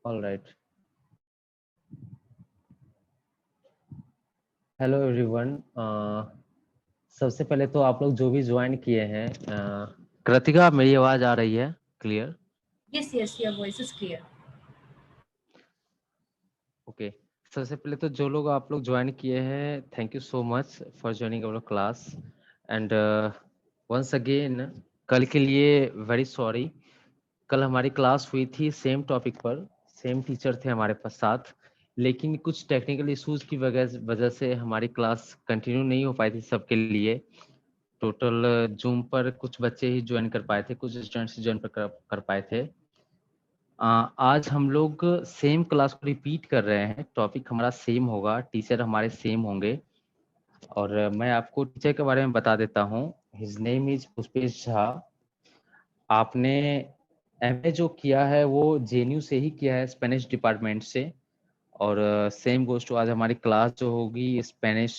All right. Hello everyone. सबसे पहले तो आप लोग जो भी ज्वाइन किए हैं, कृतिका, मेरी आवाज आ रही है clear? Yes, your voice is clear. Okay. सबसे पहले तो जो लोग आप लोग ज्वाइन किए हैं, thank you so much for joining our class. And once again, कल के लिए वेरी सॉरी। कल हमारी क्लास हुई थी सेम टॉपिक पर, सेम टीचर थे हमारे पास साथ, लेकिन कुछ टेक्निकल इश्यूज की वजह से हमारी क्लास कंटिन्यू नहीं हो पाई थी सबके लिए। टोटल जूम पर कुछ बच्चे ही ज्वाइन कर पाए थे, कुछ स्टूडेंट्स ज्वाइन कर पाए थे। आज हम लोग सेम क्लास को रिपीट कर रहे हैं, टॉपिक हमारा सेम होगा, टीचर हमारे सेम होंगे। और मैं आपको टीचर के बारे में बता देता हूँ। His name is Pushpesh Jha. आपने एमए जो किया है वो जेएनयू से ही किया है, स्पेनिश डिपार्टमेंट से। और सेम गोज टू आज हमारी क्लास जो होगी स्पेनिश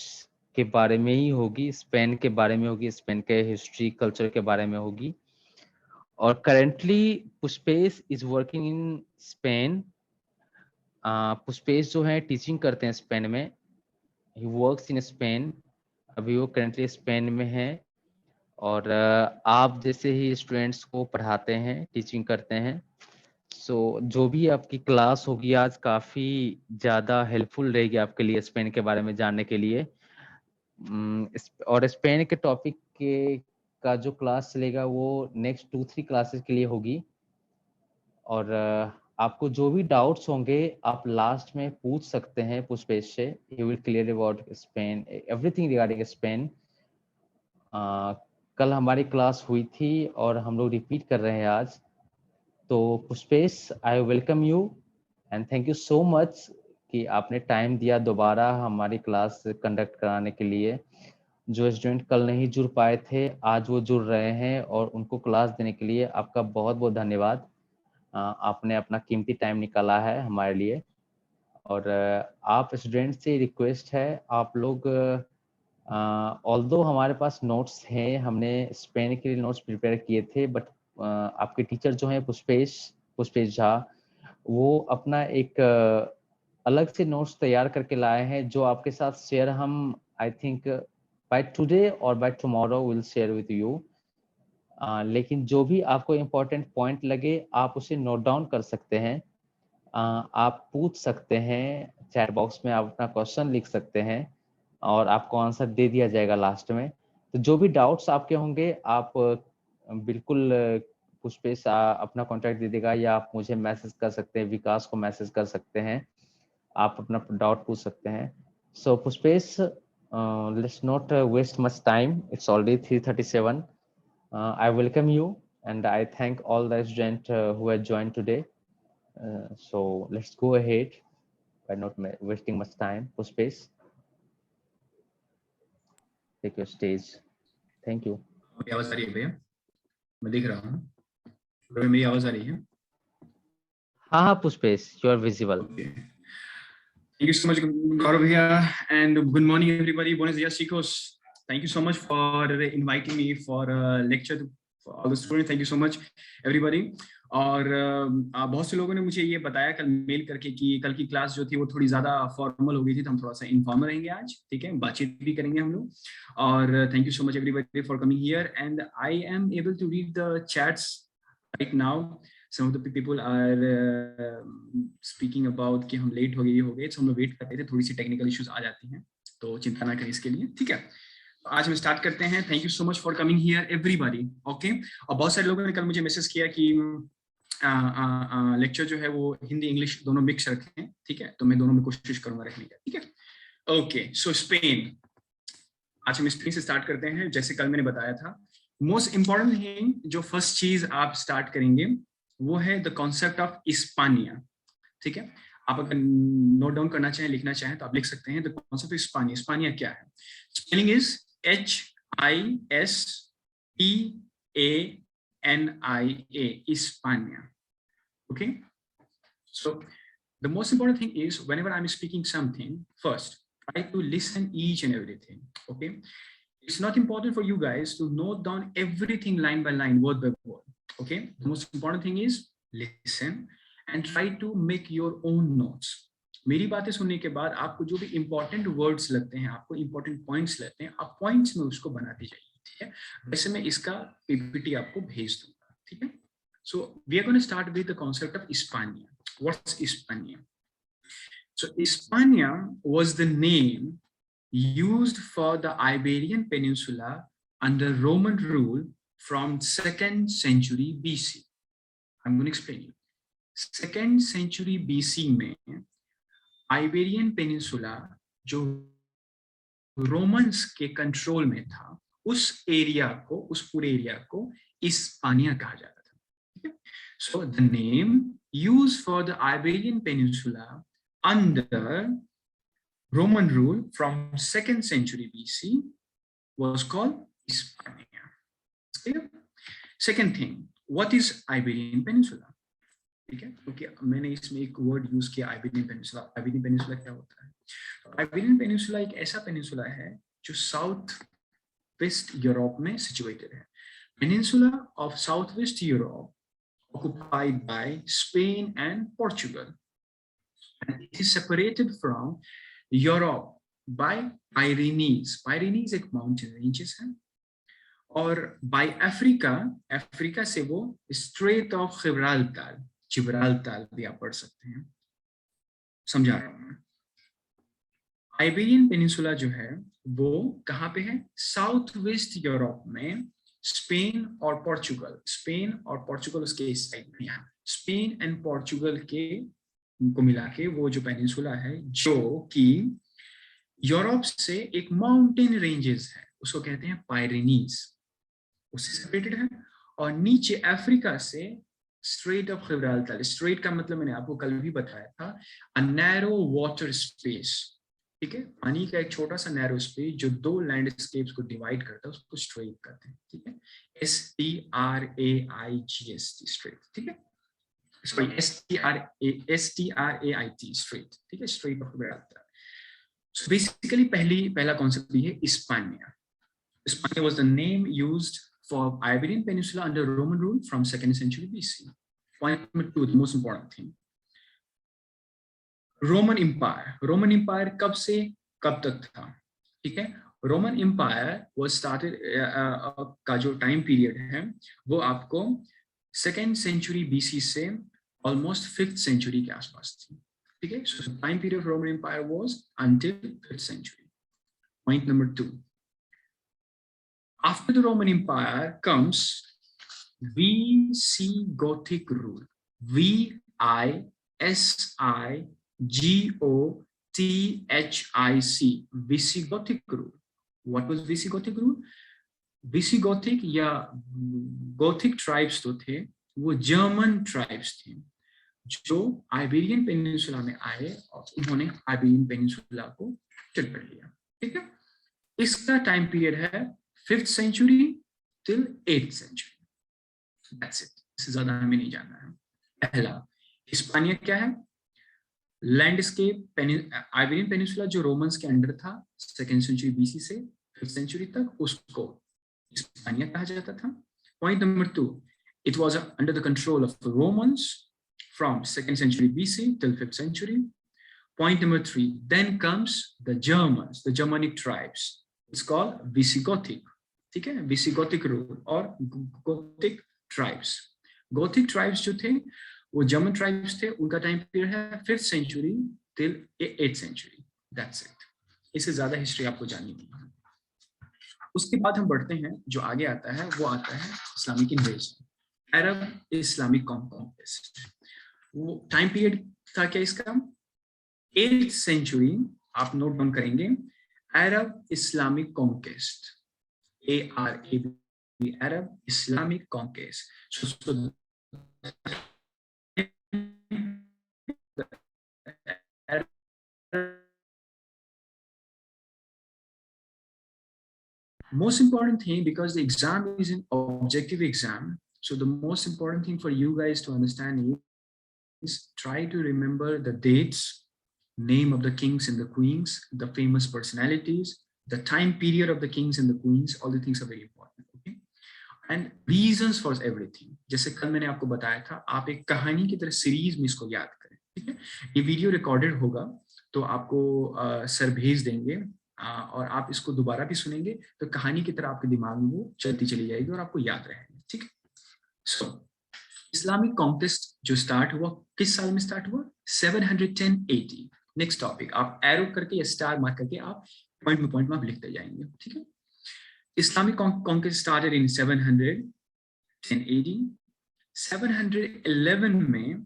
के बारे में ही होगी, स्पेन के बारे में होगी, स्पेन के हिस्ट्री कल्चर के बारे में होगी। और currently Pushpesh is working in Spain. Pushpesh जो है टीचिंग करते हैं स्पेन में, ही वर्क्स इन स्पेन। अभी वो करेंटली स्पेन में है। और आप जैसे ही स्टूडेंट्स को पढ़ाते हैं, टीचिंग करते हैं। सो जो भी आपकी क्लास होगी आज काफ़ी ज़्यादा हेल्पफुल रहेगी आपके लिए स्पेन के बारे में जानने के लिए। और स्पेन के टॉपिक के का जो क्लास चलेगा वो नेक्स्ट 2-3 क्लासेस के लिए होगी। और आपको जो भी डाउट्स होंगे आप लास्ट में पूछ सकते हैं पुष्पेश से। He will clear about Spain, everything regarding Spain. कल हमारी क्लास हुई थी और हम लोग रिपीट कर रहे हैं आज। तो Pushpesh, I welcome you and thank you so much कि आपने टाइम दिया दोबारा हमारी क्लास कंडक्ट कराने के लिए। जो स्टूडेंट कल नहीं जुड़ पाए थे आज वो जुड़ रहे हैं, और उनको क्लास देने के लिए आपका बहुत बहुत धन्यवाद। आपने अपना कीमती टाइम निकाला है हमारे लिए। और आप स्टूडेंट से रिक्वेस्ट है, आप लोग, ऑल्दो हमारे पास नोट्स हैं, हमने स्पेन के लिए नोट्स प्रिपेयर किए थे, बट आपके टीचर जो हैं पुष्पेश पुष्पेश झा, वो अपना एक अलग से नोट्स तैयार करके लाए हैं जो आपके साथ शेयर हम आई थिंक बाय टुडे और by tomorrow will share with you. लेकिन जो भी आपको इम्पोर्टेंट पॉइंट लगे आप उसे नोट डाउन कर सकते हैं। आप पूछ सकते हैं, चैट बॉक्स में आप अपना क्वेश्चन लिख सकते हैं और आपको आंसर दे दिया जाएगा लास्ट में। तो जो भी डाउट्स आपके होंगे आप बिल्कुल पुष्पेश अपना कॉन्टैक्ट दे देगा, या आप मुझे मैसेज कर सकते हैं, विकास को मैसेज कर सकते हैं, आप अपना डाउट पूछ सकते हैं। So Pushpesh, let's not waste much time, it's already 3:37। I welcome you and I thank all the students who have joined today. So let's go ahead by not wasting much time. Pushpesh, take your stage. Thank you. मेरी आवाज आ रही है भैया? मैं देख रहा हूँ मेरी आवाज आ रही है? हाँ Pushpesh, you are visible. Okay. Thank you so much, Gaurav bhaiya, and good morning everybody. Buenos dias, chicos. Thank you so much for inviting me for a lecture for all the students. Thank you so much everybody. और बहुत से लोगों ने मुझे ये बताया कल mail करके कि कल की क्लास जो थी वो थोड़ी ज्यादा फॉर्मल हो गई थी, तो हम थोड़ा सा इनफॉर्मल रहेंगे आज, ठीक है, बातचीत भी करेंगे हम लोग। और thank you so much everybody for coming here and I am able to read the chats right now. some of the people are speaking about कि हम लेट हो गए, तो हम लोग वेट करते थे, थोड़ी सी टेक्निकल इश्यूज आ जाती हैं, तो चिंता ना करें इसके लिए, ठीक है। तो आज हम स्टार्ट करते हैं। Thank you so much for coming here everybody, okay. और बहुत सारे लोगों ने कल मुझे मैसेज किया कि लेक्चर जो है वो हिंदी इंग्लिश दोनों मिक्स रखें, ठीक है, तो मैं दोनों में कोशिश करूंगा रखने का, ठीक है। ओके, सो स्पेन, आज हम स्पेन से स्टार्ट करते हैं। जैसे कल मैंने बताया था, मोस्ट इंपॉर्टेंट थिंग जो फर्स्ट चीज आप स्टार्ट करेंगे वो है द कॉन्सेप्ट ऑफ इस्पानिया, ठीक है। आप अगर नोट डाउन करना चाहें, लिखना चाहें तो आप लिख सकते हैं the concept of Hispania. Hispania क्या है? Spelling is HISPANIA, Hispania, okay. So the most important thing is whenever I'm speaking something, first try to listen each and everything, okay. It's not important for you guys to note down everything line by line, word by word, okay. The most important thing is listen and try to make your own notes. मेरी बातें सुनने के बाद आपको जो भी important words लगते हैं, आपको इंपॉर्टेंट पॉइंट्स लगते हैं, आप पॉइंट्स में उसको बनाते जाइए, ठीक है? वैसे मैं इसका पीपीटी आपको भेज दूंगा, ठीक है? So we are going to start with the concept of Hispania. What's Hispania? So Hispania was the name used for the Iberian Peninsula under Roman rule from 2nd century BC. I'm going to explain you. 2nd century BC में Iberian peninsula जो Romans के control में था, उस area को, उस पूरे area को हिस्पानिया कहा जाता था. So the name used for the Iberian Peninsula under Roman rule from 2nd century BC was called Hispania. Clear? Second thing, what is Iberian Peninsula? ठीक है, क्योंकि मैंने इसमें एक वर्ड यूज किया आइबेरियन पेनिनसुला. आइबेरियन पेनिनसुला क्या होता है? आइबेरियन पेनिनसुला एक ऐसा पेनिनसुला है जो साउथ वेस्ट यूरोप में सिचुएटेड है. Peninsula of south west Europe occupied by Spain and Portugal, and it is separated from Europe by Pyrenees. Pyrenees एक mountain ranges है, और by Africa, अफ्रीका से वो Strait of Gibraltar, जिब्राल्टार भी आप पढ़ सकते हैं, समझा रहा हूं मैं. आइबेरियन पेनिनसुला जो है वो कहाँ पे है? साउथ वेस्ट यूरोप में स्पेन और पोर्चुगल उसके इस साइड में. यहाँ स्पेन एंड पोर्चुगल के को मिला के वो जो पेनिनसुला है, जो कि यूरोप से एक माउंटेन रेंजेस है, उसको कहते हैं पायरेनीज, उससे सेपरेटेड है. और नीचे अफ्रीका से स्ट्रेट ऑफ जिब्राल्टर. स्ट्रेट का मतलब मैंने आपको कल भी बताया था, अ नैरो वाटर स्पेस, ठीक है? पानी का एक छोटा सा नैरो स्पेस जो दो लैंडस्केप्स को डिवाइड करता है, उसको स्ट्रेट कहते हैं, ठीक है? STRAIGST स्ट्रेट, ठीक है? सॉरी, STRAIT स्ट्रेट, ठीक है? Straight of Gibraltar. So basically पहला कॉन्सेप्ट ये है Hispania. Hispania was the name used for Iberian Peninsula under Roman rule from 2nd century BC. Point number 2, the most important thing. Roman Empire कब से कब तक था? ठीक है? Roman Empire was started का जो टाइम पीरियड है वो आपको 2nd century BC से almost 5th century के आसपास थी, ठीक है? So the time period of Roman Empire was until 5th century. Point number 2. After the Roman Empire comes Visigothic rule. VISIGOTHIC. Visigothic rule. What was Visigothic rule? Visigothic या Gothic tribes तो थे, वो German tribes थे जो Iberian peninsula में आए और उन्होंने आइबेरियन पेनिनसुला को कैप्चर कर लिया, ठीक है? इसका टाइम पीरियड है 5th century till 8th century. That's it. इससे ज्यादा हमें नहीं जानना है. पहला, हिस्पानिया क्या है? लैंडस्केप आइबेरियन पेनिनसुला जो रोमन्स के अंडर था 2nd century BC से 5th century तक, उसको हिस्पानिया कहा जाता था. Point number 2, it was under the control of the Romans from 2nd century BC till 5th century. Point number 3, then comes the Germans, the Germanic tribes. It's called Visigothic, ठीक है? Visigothic rule और Gothic tribes. Gothic tribes जो थे वो German tribes थे, उनका time period है 5th century till 8th century. That's it. इससे ज्यादा हिस्ट्री आपको जाननी नहीं है. उसके बाद हम बढ़ते हैं, जो आगे आता है वो आता है Islamic invasion, Arab Islamic conquest. वो टाइम पीरियड था क्या इसका? 8th century. आप नोट डाउन करेंगे, Arab Islamic conquest, ARAB, Arab Islamic conquest. So most important thing, because the exam is an objective exam, so the most important thing for you guys to understand is try to remember the dates, name of the kings and the queens, the famous personalities, the time period of the kings and the queens. All the things are very important. Okay, and reasons for everything. जैसे कल मैंने आपको बताया था, आप एक कहानी की तरह सीरीज में इसको याद करें, ठीक है। ये वीडियो रिकॉर्डेड होगा, तो आपको सर भेज देंगे, और आप इसको दोबारा भी सुनेंगे तो कहानी की तरह आपके दिमाग में वो चलती चली जाएगी और आपको याद रहेगी, ठीक है। सो इस्लामिक कॉन्क्वेस्ट जो स्टार्ट हुआ किस साल में स्टार्ट हुआ? 710 AD। नेक्स्ट टॉपिक आप एरो करके या स्टार मार्क करके आप पॉइंट में आप लिखते जाएंगे, ठीक है। Islamic conquest started in 710 AD। 711 में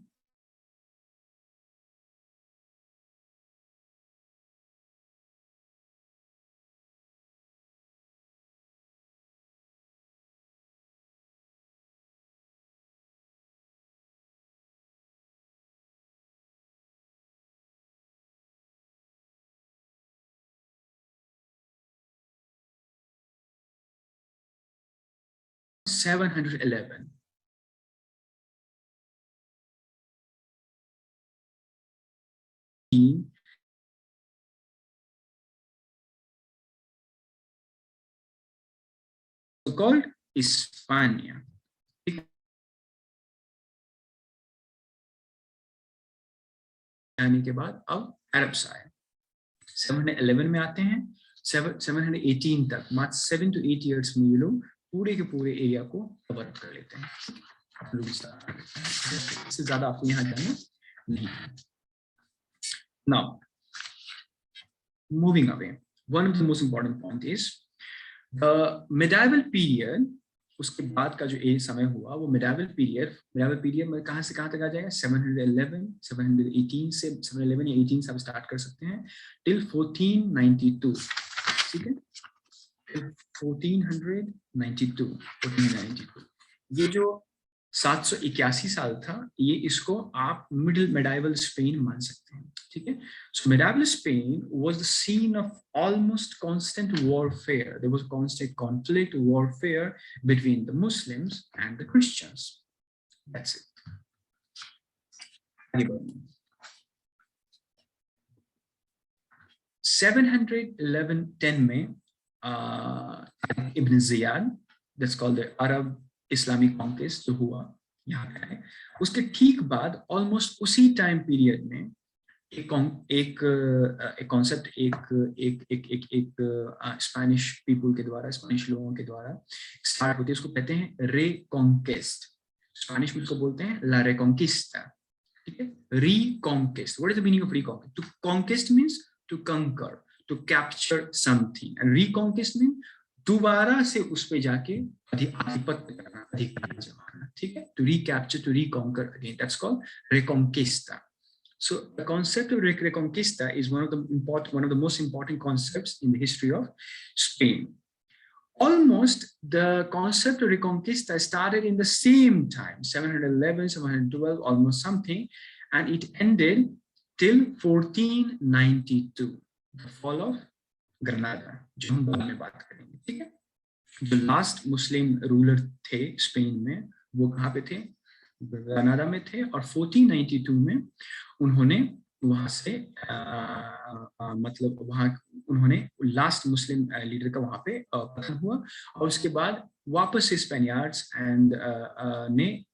called Hispania। आने के बाद अब अरब्स आए, 711 में आते हैं, 718 तक, मात्र 7 to 8 years में ये लोग पूरे के पूरे एरिया को कवर कर लेते हैं। इससे ज्यादा आपको यहाँ जाना नहीं है। Now, moving away, one of the most important point is the medieval period। उसके बाद का जो एक समय हुआ वो medieval period में कहाँ से कहाँ तक आ जाएगा? 711, 718 से 711 या 18 से आप स्टार्ट कर सकते हैं till 1492, ठीक है, 1492। ये जो 781 साल था, ये इसको आप मिडिल मेडाइवल स्पेन मान सकते हैं, ठीक है। So medieval Spain was the scene of almost constant warfare. There was constant conflict, warfare between the Muslims and the Christians. That's it. 711-10 में Ibn Ziyad, that's called the Arab Islamic conquest जो हुआ यहाँ पे है, उसके ठीक बाद almost उसी टाइम पीरियड में एक कॉन्सेप्ट एक स्पेनिश पीपल के द्वारा, स्पेनिश लोगों के द्वारा स्टार्ट होती है। उसको कहते हैं रेकॉन्क्वेस्ट। स्पेनिश में उसको बोलते हैं ला रेकॉन्किस्टा, ठीक है। Reconquest, what is the meaning of reconquest? To conquest means to conquer, to capture something, and reconquest mean दोबारा से उस पे जाके आधिपत्य करना, अधिकार जमाना, ठीक है। To recapture, to reconquer again, that's called Reconquista. So the concept of reconquista is one of the most important concepts in the history of Spain. Almost the concept of reconquista started in the same time, 711, 712, almost something, and it ended till 1492, the fall of Granada, जो हम बाद में बात करेंगे, ठीक है। जो last मुस्लिम ruler थे स्पेन में, वो कहाँ पे थे? ग्रेनाडा में थे, और 1492 में उन्होंने वहां से मतलब वहां उन्होंने लास्ट मुस्लिम लीडर का वहां पे पतन हुआ, और उसके बाद वापस से स्पेनियार्ड्स एंड ने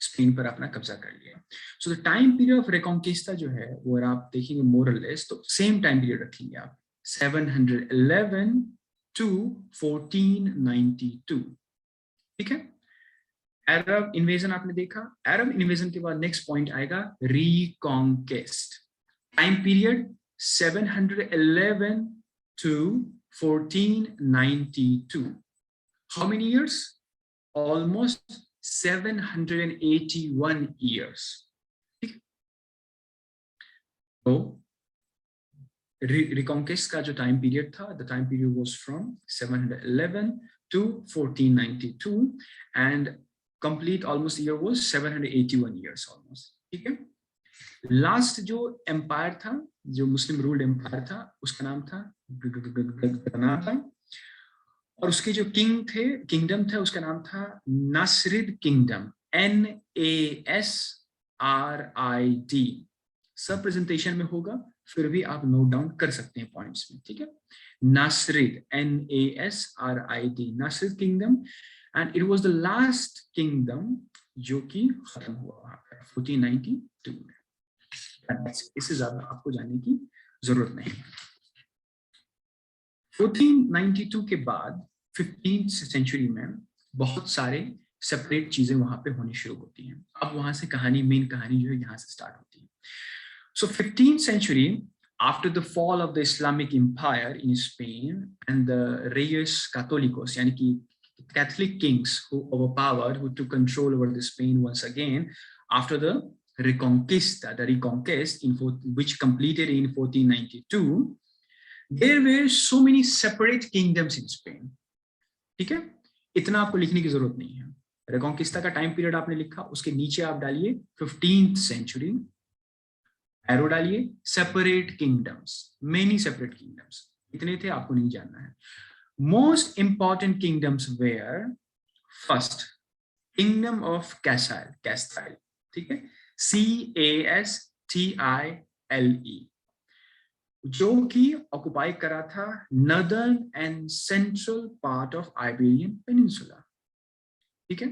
स्पेन पर अपना कब्जा कर लिया। So the time period of Reconquista जो है वो अगर आप देखेंगे मोर और लेस, तो सेम टाइम पीरियड रखेंगे आप, 711 to 1492, ठीक है। अरब इन्वेजन आपने देखा, अरब इन्वेजन के बाद नेक्स्ट पॉइंट आएगा reconquest. Time period 711 to 1492. How many years? Almost 781 years. तो रिकॉन्क्वेस्ट का जो टाइम पीरियड था, the time period was from 711 to 1492, and complete almost year was 781 years almost, ठीक है। लास्ट जो एम्पायर था, जो मुस्लिम रूल्ड एम्पायर था, उसका नाम था ग्रेनाडा, और उसके जो किंग थे, किंगडम था, उसका नाम था नासरिद किंगडम, NASRID। सब प्रेजेंटेशन में होगा, फिर भी आप नोट डाउन कर सकते हैं पॉइंट्स में, ठीक है। Nasrid, NASRID, Nasrid kingdom, and it was the last kingdom जो कि खत्म हुआ 1492 में। इससे ज्यादा आपको जानने की जरूरत नहीं है। 1492 के बाद 15th सेंचुरी में बहुत सारे सेपरेट चीजें वहां पे होनी शुरू होती हैं। अब वहां से कहानी, मेन कहानी जो है यहाँ से स्टार्ट होती है। So 15th century, after the fall of the Islamic Empire in Spain and the Reyes Católicos, यानी कि Catholic kings who overpowered, who took control over the Spain once again after the Reconquista, the reconquest which completed in 1492, there were so many separate kingdoms in Spain. ठीक है, इतना आपको लिखने की जरूरत नहीं है। रिकॉन्किस्टा का टाइम पीरियड आपने लिखा, उसके नीचे आप डालिए 15th century, एरो डालिए separate kingdoms, many separate kingdoms. इतने थे, आपको नहीं जानना है। Most important kingdoms were first kingdom of Castile, Castile, ठीक है, CASTILE, जो कि ऑक्युपाई करा था northern and central part of Iberian peninsula. ठीक है,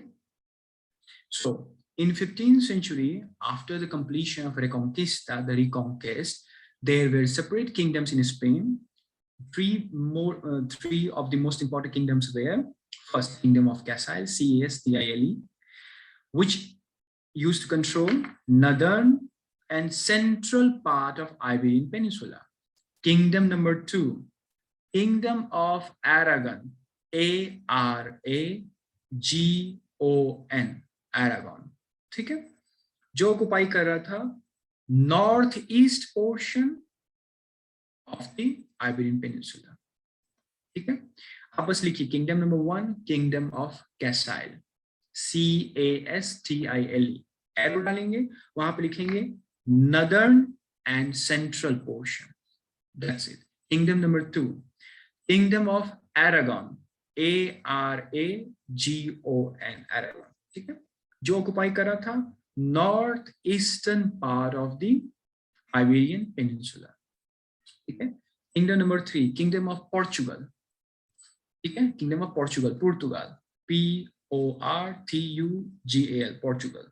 सो in 15th century, after the completion of Reconquista, the Reconquest, there were separate kingdoms in Spain. Three of the most important kingdoms were first Kingdom of Castile, CASTILE, which used to control northern and central part of Iberian Peninsula. Kingdom number 2, Kingdom of Aragon, ARAGON, Aragon, ठीक है, जो occupy कर रहा था north east portion of the Iberian peninsula. ठीक है, आप बस लिखिए kingdom number 1, kingdom of Castile, CASTILE, arrow डालेंगे, वहां पे लिखेंगे northern and central portion, that's it. Kingdom number 2, kingdom of Aragon, ARAGON, Aragon, ठीक है, जो ऑक्युपाई कर रहा था north eastern part of the Iberian peninsula. ठीक है, kingdom number 3, kingdom of Portugal, ठीक है, kingdom of Portugal, Portugal, PORTUGAL, Portugal,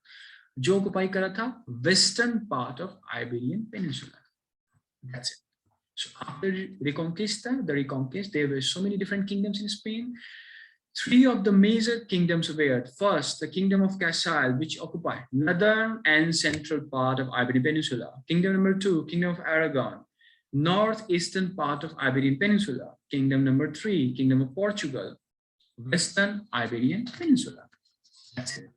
जो ऑक्युपाई कर रहा था western part of Iberian peninsula. That's it. So after Reconquista, the Reconquest, there were so many different kingdoms in Spain. 3 of the major kingdoms were first the Kingdom of Castile, which occupied northern and central part of Iberian Peninsula. Kingdom number 2, Kingdom of Aragon, northeastern part of Iberian Peninsula. Kingdom number 3, Kingdom of Portugal, western Iberian Peninsula. That's it.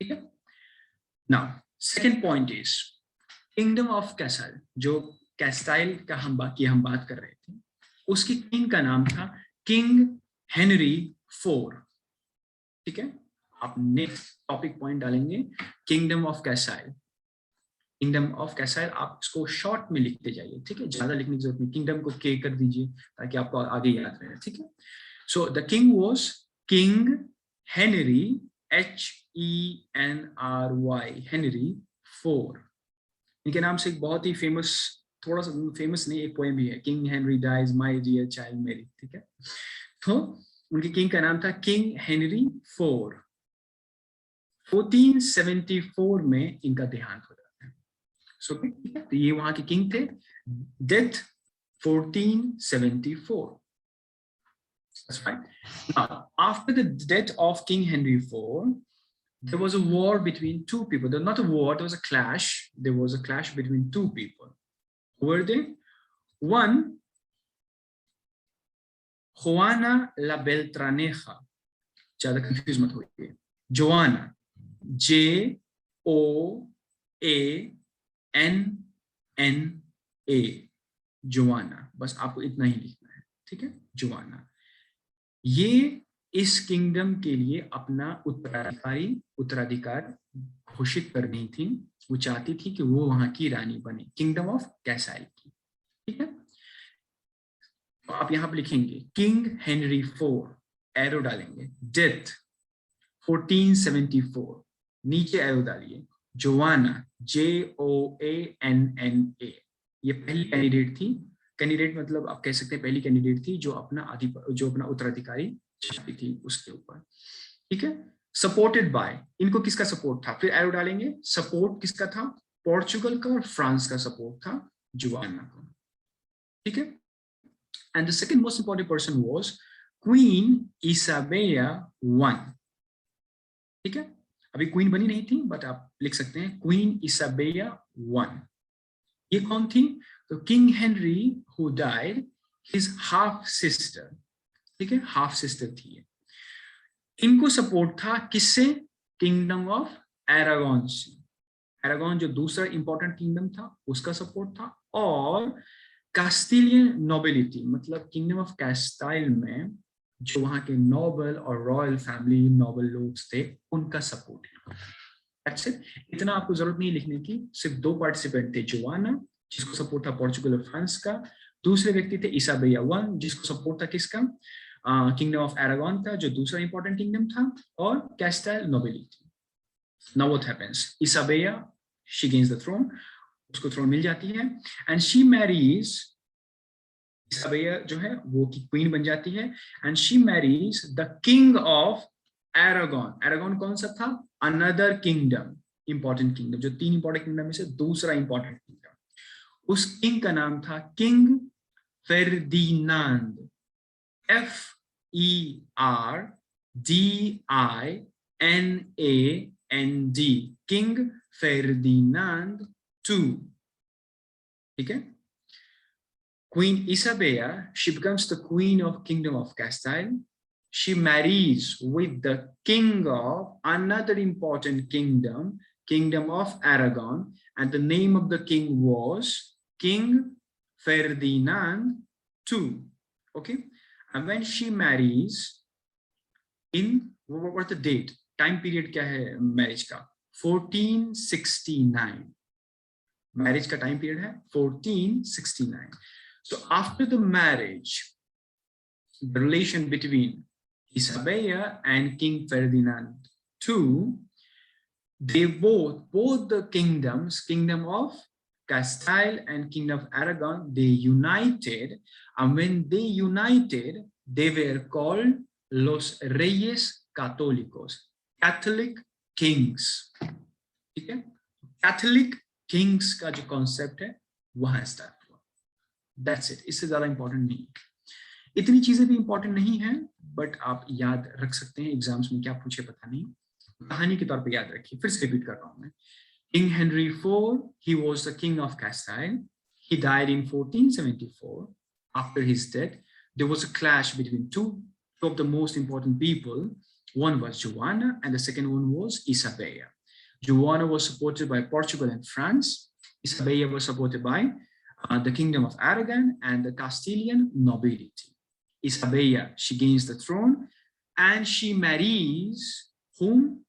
Okay? Now, second point is Kingdom of Castile, जो कैस्टाइल का हम बात कर रहे थे, उसकी king का नाम था किंग हेनरी 4। ठीक है, आप नेक्स्ट टॉपिक पॉइंट डालेंगे किंगडम ऑफ कैसाइल। किंगडम ऑफ कैसाइल आप इसको शॉर्ट में लिखते जाइए, ठीक है, ज्यादा लिखने की जरूरत नहीं, किंगडम को के कर दीजिए ताकि आपको आगे याद रहे। ठीक है, so the king was king Henry, HENRY, Henry 4। इनके नाम से एक बहुत ही फेमस, थोड़ा सा फेमस नहीं, एक पोएम भी है, King Henry dies my dear child Mary. ठीक है, तो उनके किंग का नाम था किंग हेनरी 4। 1474 में इनका देहांत हो जाता है। सो ठीक है, तो ये वहां के किंग थे। Death 1474। That's right. Now, after the death of King Henry IV, there was a war between two people. There was not a war, there was a clash. There was a clash between two people. Who were they? One, Juana la Beltraneja, ज्यादा confuse मत होइए, Joanna, JOANNA, Joanna, बस आपको इतना ही लिखना है। ठीक है, जोआना, ये इस किंगडम के लिए अपना उत्तराधिकार घोषित कर रही थी। वो चाहती थी कि वो वहां की रानी बने, किंगडम ऑफ कैसाइल की। ठीक है, तो आप यहां पर लिखेंगे किंग हेनरी 4, एरो डालेंगे, डेथ 1474, नीचे एरो डालिए, जोआना, JOANNA, ये पहली कैंडिडेट थी। कैंडिडेट मतलब आप कह सकते हैं पहली कैंडिडेट थी जो अपना उत्तराधिकारी छाती थी उसके ऊपर, ठीक है। सपोर्टेड बाय, इनको किसका सपोर्ट था, फिर एरो डालेंगे, सपोर्ट किसका था, पोर्चुगल का और फ्रांस का सपोर्ट था जुआना को, ठीक है। And the second most important person was queen Isabella one, ठीक है। अभी क्वीन बनी नहीं थी, बट आप लिख सकते हैं क्वीन इसाबेला वन। ये कौन थी, तो king Henry who died, his half sister, ठीक है, हाफ सिस्टर थी ये। इनको सपोर्ट था किससे, किंगडम ऑफ एरागॉन से, एरागॉन जो दूसरा इंपॉर्टेंट किंगडम था उसका सपोर्ट था, और कास्टिलियन नोबिलिटी, मतलब किंगडम ऑफ कैस्टाइल में जो वहां के नोबल और रॉयल फैमिली नोबल लोग थे उनका सपोर्ट है। That's it. इतना आपको जरूरत नहीं लिखने की, सिर्फ दो पार्टिसिपेंट थे, जुआना जिसको सपोर्ट था पोर्चुगल और फ्रांस का, दूसरे व्यक्ति थे इसाबेला वन जिसको सपोर्ट था किसका, किंगडम ऑफ एरागॉन का जो दूसरा इंपॉर्टेंट किंगडम था, और Castile nobility. Now what happens, Isabella she gains the throne, उसको थ्रोन मिल जाती है, एंड शी मैरीज, इसाबेला जो है वो की क्वीन बन जाती है, and she marries the king of Aragon. Aragon कौन सा था, अनदर किंगडम, इंपॉर्टेंट किंगडम, जो तीन इंपॉर्टेंट किंगडम में से दूसरा इंपॉर्टेंट किंगडम। उस किंग का नाम था किंग फेर्डिनांड, FERDINAND, किंग फेर्डिनांड टू, ठीक है। Queen Isabella, she becomes the queen of Kingdom of Castile. She marries with the king of another important kingdom, Kingdom of Aragon, and the name of the king was King Ferdinand II. Okay, and when she marries, in what the date, time period क्या है marriage का, 1469. Marriage का time period है 1469. So after the marriage, the relation between Isabella and King Ferdinand II, they both the kingdoms, Kingdom of Castile and Kingdom of Aragon, they united, and when they united, they were called Los Reyes Católicos, Catholic Kings, ठीक है। Catholic Kings का जो concept है वहां start, That's it. इससे ज्यादा important नहीं, इतनी चीजें भी इंपॉर्टेंट नहीं है, बट आप याद रख सकते हैं, एग्जाम्स में क्या पूछे पता नहीं, कहानी के तौर पे याद रखिए। फिर से रिपीट कर रहा हूं मैं, king Henry IV, he was the king of Castile. He died in 1474. After his death, there was a clash between two of the most important people. One was Joanna and the second one was Isabella. Joanna was supported by Portugal and France. Isabella was supported by the Kingdom of Aragon and the Castilian nobility. Isabella, she gains the throne and she marries whom?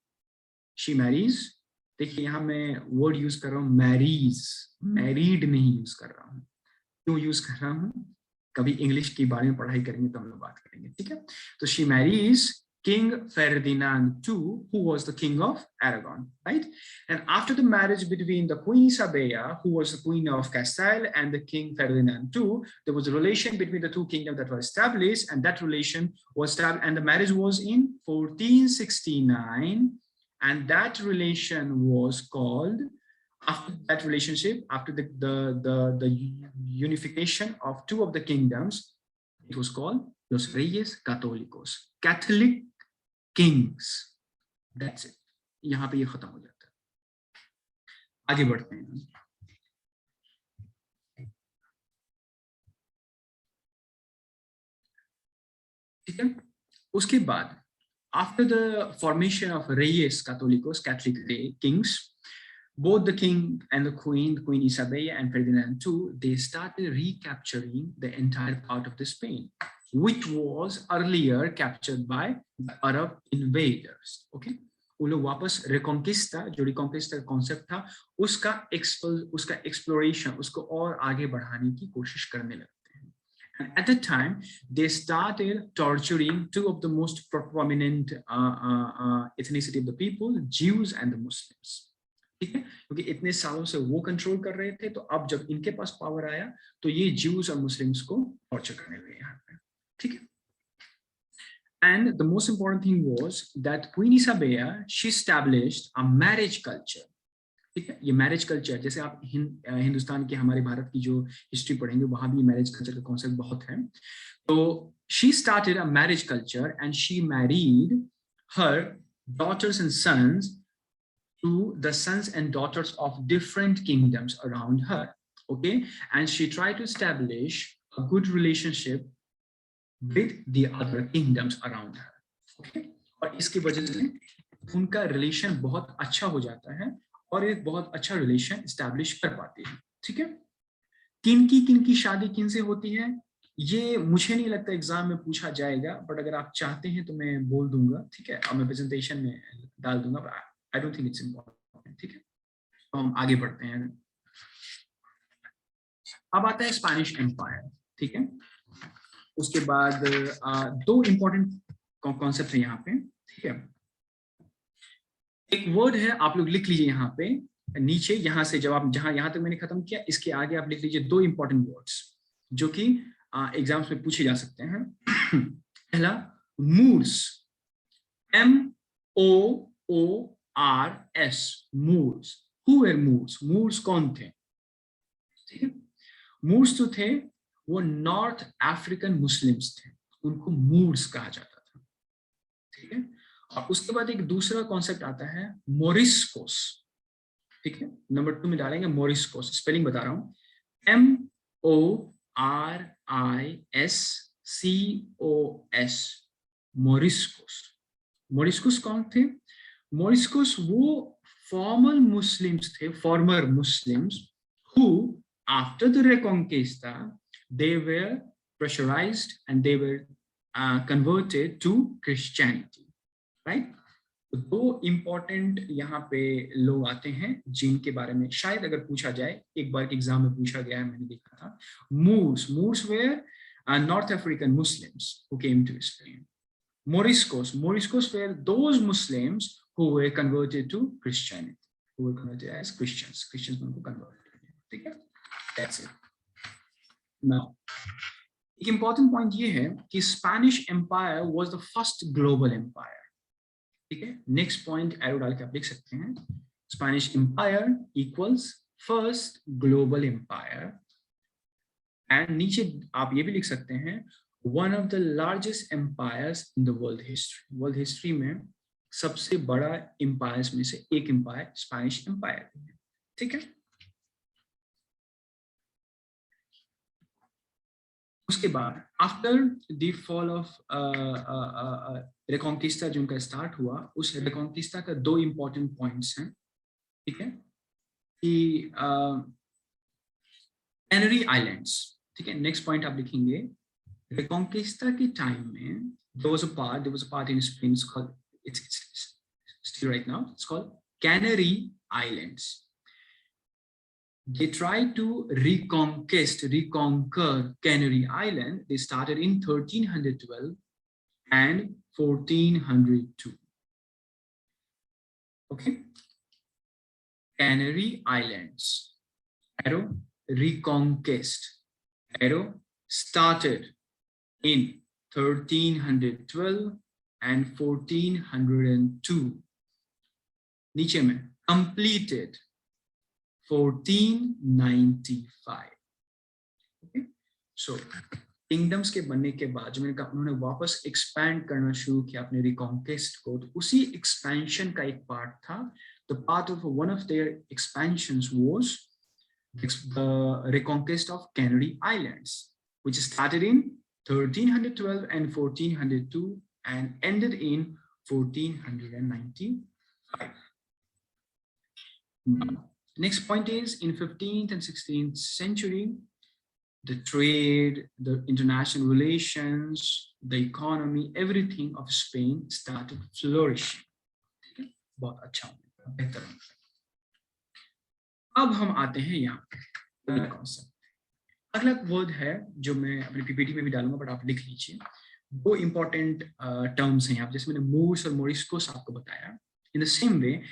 She marries, देखिए यहाँ मैं word use कर रहा हूँ marries, married नहीं use कर रहा हूँ। क्यों यूज कर रहा हूँ, कभी इंग्लिश के बारे में पढ़ाई करेंगे तो हम लोग बात करेंगे, ठीक है। तो she marries King Ferdinand II, who was the king of Aragon, right? And after the marriage between the Queen Isabella, who was the queen of Castile, and the King Ferdinand II, there was a relation between the two kingdoms that was established, and that relation was established, and the marriage was in 1469, and that relation was called, after that relationship, after the unification of two of the kingdoms, it was called Los Reyes Católicos, Catholic Kings. That's it. यहाँ पे ये खत्म हो जाता है। आगे बढ़ते हैं, ठीक है। उसके बाद after the formation of Reyes Católicos, Catholic Kings, both the king and the queen, Queen Isabella and Ferdinand II, they started recapturing the entire part of the Spain, which was earlier captured by the Arab invaders. Okay, वो लोग वापस रिकॉन्किस्टा, जो रिकॉन्किस्टा concept था, उसका exploration, उसको और आगे बढ़ाने की कोशिश करने लगते हैं। And at the time, they started torturing two of the most prominent ethnicity of the people, Jews and the Muslims. ठीक है, क्योंकि इतने सालों से वो कंट्रोल कर रहे थे, तो अब जब इनके पास पावर आया तो ये ज्यूज और मुस्लिम्स को टॉर्चर करने लगे यहाँ पे, ठीक है। And the most important thing was that Queen Isabella, she established a marriage culture. ठीक है, ये मैरिज कल्चर, जैसे आप हिंदुस्तान के हमारे भारत की जो हिस्ट्री पढ़ेंगे वहां भी मैरिज कल्चर का कॉन्सेप्ट बहुत है. तो she started a marriage culture and she married her daughters and sons to the sons and daughters of different kingdoms around her. Okay, and she tried to establish a good relationship with the other kingdoms around her. Okay, और इसकी वजह से उनका relation बहुत अच्छा हो जाता है और एक बहुत अच्छा रिलेशन एस्टैब्लिश कर पाती है. ठीक है, किन की शादी किन से होती है ये मुझे नहीं लगता एग्जाम में पूछा जाएगा, बट अगर आप चाहते हैं तो मैं बोल दूंगा. ठीक है, और मैं प्रेजेंटेशन में डाल दूंगा. I don't think it's important. ठीक है, तो हम आगे बढ़ते हैं. अब आता है स्पेनिश एम्पायर. ठीक है, उसके बाद दो इंपॉर्टेंट कॉन्सेप्ट है यहाँ पे. ठीक है, एक वर्ड है, आप लोग लिख लीजिए यहाँ पे नीचे, यहाँ से जब आप जहां यहाँ तक मैंने खत्म किया इसके आगे आप लिख लीजिए दो इंपॉर्टेंट वर्ड्स जो कि एग्जाम्स में पूछे जा सकते हैं. पहला Moors, MOORS, Moors. Who were Moors? Moors कौन थे? ठीक है, मूर्स जो थे वो नॉर्थ अफ्रीकन मुस्लिम्स थे, उनको मूर्स कहा जाता था. ठीक है, और उसके बाद एक दूसरा कॉन्सेप्ट आता है मोरिस्कोस. ठीक है, नंबर 2 में डालेंगे मोरिस्कोस. स्पेलिंग बता रहा हूं, MORISCOS, मोरिस्कोस. मोरिस्कोस कौन थे? मोरिस्कोस वो formal Muslims who after the Reconquista they were pressurized and they were converted to Christianity. Right, दो इंपॉर्टेंट यहाँ पे लोग आते हैं जिनके बारे में शायद अगर पूछा जाए, एक बार के एग्जाम में पूछा गया है, मैंने देखा था. Moors were North African Muslims who came to Spain. Moriscos were those Muslims who were converted to Christianity, who were converted as Christians उनको कन्वर्ट किया. ठीक है, दैट्स इट. नाउ एक इंपॉर्टेंट पॉइंट ये है कि Spanish empire was the first global empire. ठीक है, नेक्स्ट पॉइंट एरो डाल के आप लिख सकते हैं, Spanish empire equals first global empire. And नीचे आप ये भी लिख सकते हैं one of the largest empires in the world history. World history में सबसे बड़ा एम्पायर्स में से एक एम्पायर स्पेनिश एम्पायर है. ठीक है, उसके बाद after the fall of Reconquista जो उनका स्टार्ट हुआ, उस रेकॉन्किस्टा का दो इंपॉर्टेंट पॉइंट्स हैं. ठीक है, कि कैनरी आइलैंड्स. ठीक है, नेक्स्ट पॉइंट आप लिखेंगे रेकॉन्किस्टा के टाइम में there was a part in Spain, it's called, it's still right now, it's called Canary Islands. They tried to reconquer Canary Island. They started in 1312 and 1402. Okay, Canary Islands, arrow, reconquest, arrow, started in 1312 and 1402. नीचे में completed 1495. Okay, so kingdoms के बनने के बाद जो मैंने कहा उन्होंने वापस एक्सपैंड करना शुरू किया अपने रिकॉन्क्वेस्ट को, तो उसी एक्सपेंशन का एक पार्ट था. The part of one of their expansions was the reconquest of Canary Islands, which started in 1312 and 1402 and ended in 1495. Next point is in 15th and 16th century, the trade, the international relations, the economy, everything of Spain started flourishing. बहुत अच्छा, बेहतर. अब हम आते हैं यहाँ पे concept. अगला वर्ड है जो मैं अपने पीपीटी में भी डालूंगा, बट आप लिख लीजिए. दो इंपॉर्टेंट टर्म्स हैं यहाँ, जैसे मैंने मूर्स और मोरिस्कोस आपको बताया. In the same way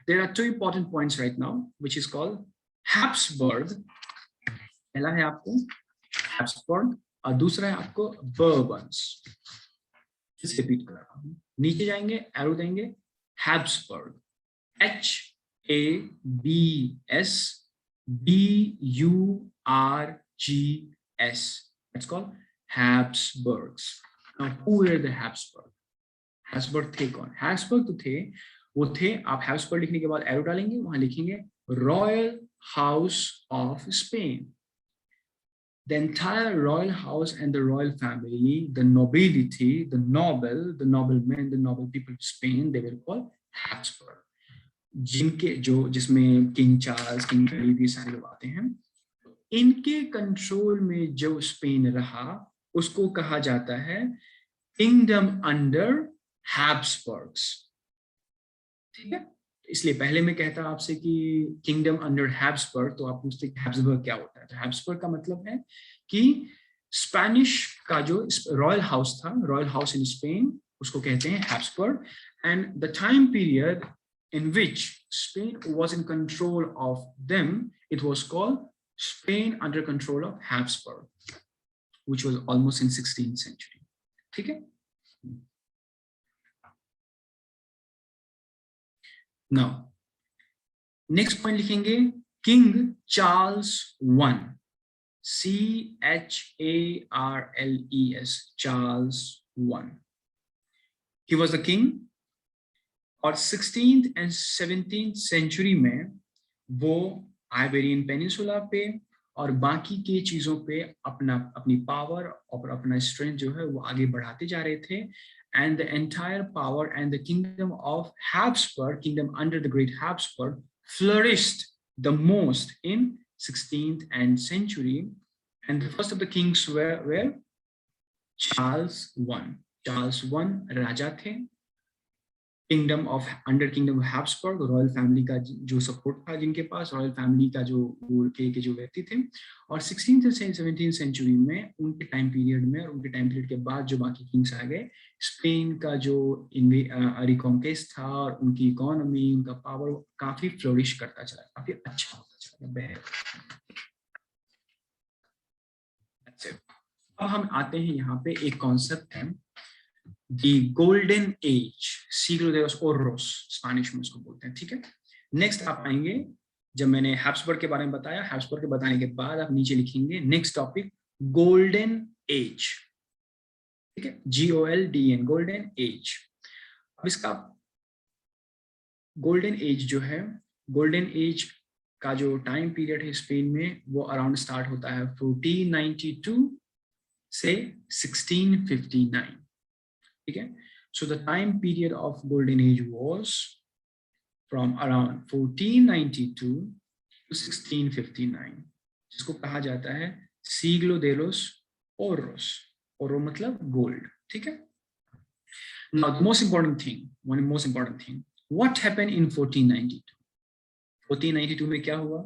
there are two important points right now, which is called Habsburg. पहला है आपको Habsburg और दूसरा है आपको Bourbons. फिर से रिपीट कर रहा हूँ, नीचे जाएंगे, एरो देंगे, Habsburg, HABSBURGS, that's called Habsburgs. Now who were the Habsburg? Habsburg थे कौन? हैब्सबर्ग तो थे, वो थे, आप हैब्सबर्ग लिखने के बाद एरो डालेंगे, वहां लिखेंगे royal house of Spain. The entire royal house and the royal family, the nobility, the noblemen, the noble people of Spain, they were called Habsburg. जिनके जिसमें किंग चार्ल्स, किंग फिलिप, ये सारे लोग आते हैं. इनके कंट्रोल में जो स्पेन रहा उसको कहा जाता है किंगडम अंडर हैब्सबर्ग्स. ठीक है, इसलिए पहले मैं कहता आपसे कि किंगडम अंडर हैब्सबर्ग, तो आप पूछते हैब्सबर्ग क्या होता है. तो हैब्सबर्ग का मतलब है कि स्पेनिश का जो रॉयल हाउस था, रॉयल हाउस इन स्पेन, उसको कहते हैं Habsburg. And the time period in which Spain was in control of them, it was called Spain under control of Habsburg, which was almost in 16th century. ठीक है. Now, next point लिखेंगे King Charles I, CHARLES, Charles I. He was the king. और 16th and 17th century में वो Iberian peninsula पे और बाकी के चीजों पे अपनी पावर और अपना स्ट्रेंथ जो है वो आगे बढ़ाते जा रहे थे. And the entire power and the kingdom of Habsburg, kingdom under the great Habsburg, flourished the most in 16th and century. And the first of the kings were Charles I. Charles I राजा थे. Kingdom of under kingdom Habsburg, royal family का जो support था जिनके पास, royal family का जो के जो व्यक्ति थे. और 16th से 17th सेंचुरी में उनके टाइम पीरियड में और उनके टाइम पीरियड के बाद जो बाकी किंग्स आ गए, स्पेन का जो रिकॉन्क्वेस्ट था और उनकी इकोनॉमी, उनका पावर काफी फ्लोरिश करता चला, काफी अच्छा होता चला. अब हम आते हैं यहाँ पे एक कॉन्सेप्ट है The Golden Age, Siglo de los Oros, Spanish में उसको बोलते हैं. ठीक है. नेक्स्ट आप आएंगे, जब मैंने हैब्सबर्ग के बारे में बताया, हैब्सबर्ग के बताने के बाद आप नीचे लिखेंगे नेक्स्ट टॉपिक गोल्डन एज. ठीक है, GOLDEN, गोल्डन एज. अब इसका गोल्डन एज जो है, गोल्डन एज का जो टाइम पीरियड है स्पेन में, वो अराउंड स्टार्ट होता है 1492 से 1659. Okay, so the time period of golden age was from around 1492 to 1659, जिसको कहा जाता है siglo de los oros. Oro मतलब gold. ठीक है. Now the most important thing, what happened in 1492? 1492 में क्या हुआ?